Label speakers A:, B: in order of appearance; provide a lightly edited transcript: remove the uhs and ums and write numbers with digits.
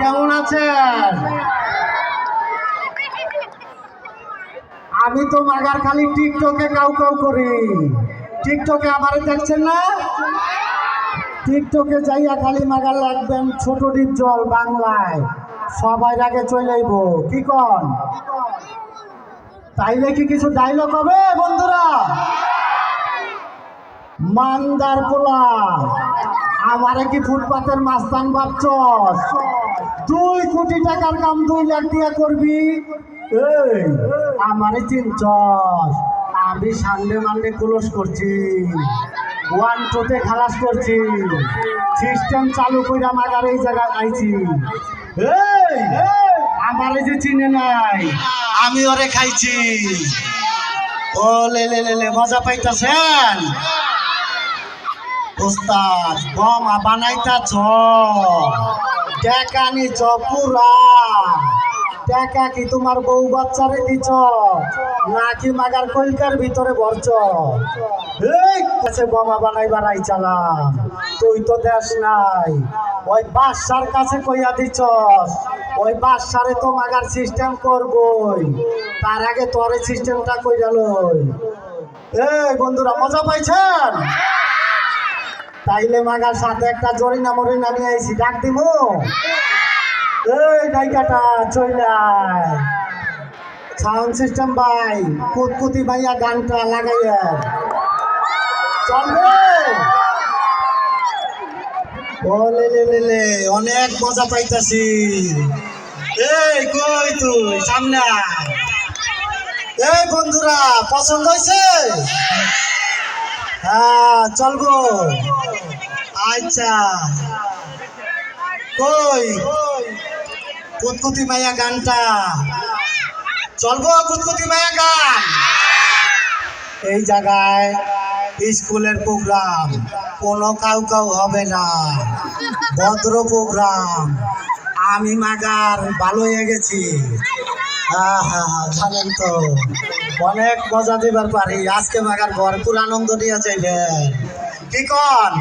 A: কেমন আছেন? আমি তো মাগার খালি টিকটকে কাউ কাউ করি। টিকটকে আমারে দেখছেন না? টিকটকে যাইয়া খালি মাগার লাগবেন ছোট ডিপ জল বাংলায়, সবাই আগে চলে আইব। কি কন? তাইলে কি কিছু ডায়লগ হবে বন্ধুরা? মান্দার পোলা, আমারে কি ফুটপাতের মাস্তান ভাবছস? 2 কোটি টাকার কাম 2 লাখ দিয়া করবি? এই আমারে চিনছস? আমি সানডে মানডে ক্লোজ করছি, 1-2 খালাস করছি, সিস্টেম চালু কইরা মাগার এই জায়গায় আইছি। এই আমারে যে চিনে নাই, আমি ওরে খাইছি। ও লে লে লে লে, মজা পাইতাছেন? ওস্তাদ বোমা বানাইতাছ, টাকা নিছ পুরা। টাকা কি তোমার বউ বাচ্চারে দিছ নাকি মাগার কলকার ভিতরে ভরছ? এই কাছে বোমা বানাইবার আইছালাম, তুই তো দেশ নাই। ওই বাদশার কাছে কইয়া দিছস, ওই বাদশারে তো মাগার সিস্টেম করবই, তার আগে তোরে সিস্টেমটা কইরা লই। এই বন্ধুরা মজা পাইছেন? তাইলে মাগার সাথে একটা জরিনা মরিনা নিয়ে আইছি, ডাক দিব। এই নাইকাটা চইলাই সাউন্ড সিস্টেম ভাই, কুতকুতি ভাইয়া গানটা লাগাইয়া চলবে। ও লে লে লে লে, অনেক মজা পাইতাছি। এই কই তুই, সামনে আয়। এই বন্ধুরা পছন্দ হয়েছে? হ্যাঁ চলবো। আচ্ছা কই কুতকুতি মাইয়া গানটা চলবো? কুতকুতি মাইয়া গান এই জায়গায় স্কুলের প্রোগ্রাম, কোনো কাউ কাউ হবে না, ভদ্র প্রোগ্রাম। আমি মাগার ভালো হয়ে গেছি। জানেন তো অনেক মজা দিবার পারি। আজকে মাগার ভরপুর আনন্দ নিয়ে যাইবেন। কি কন?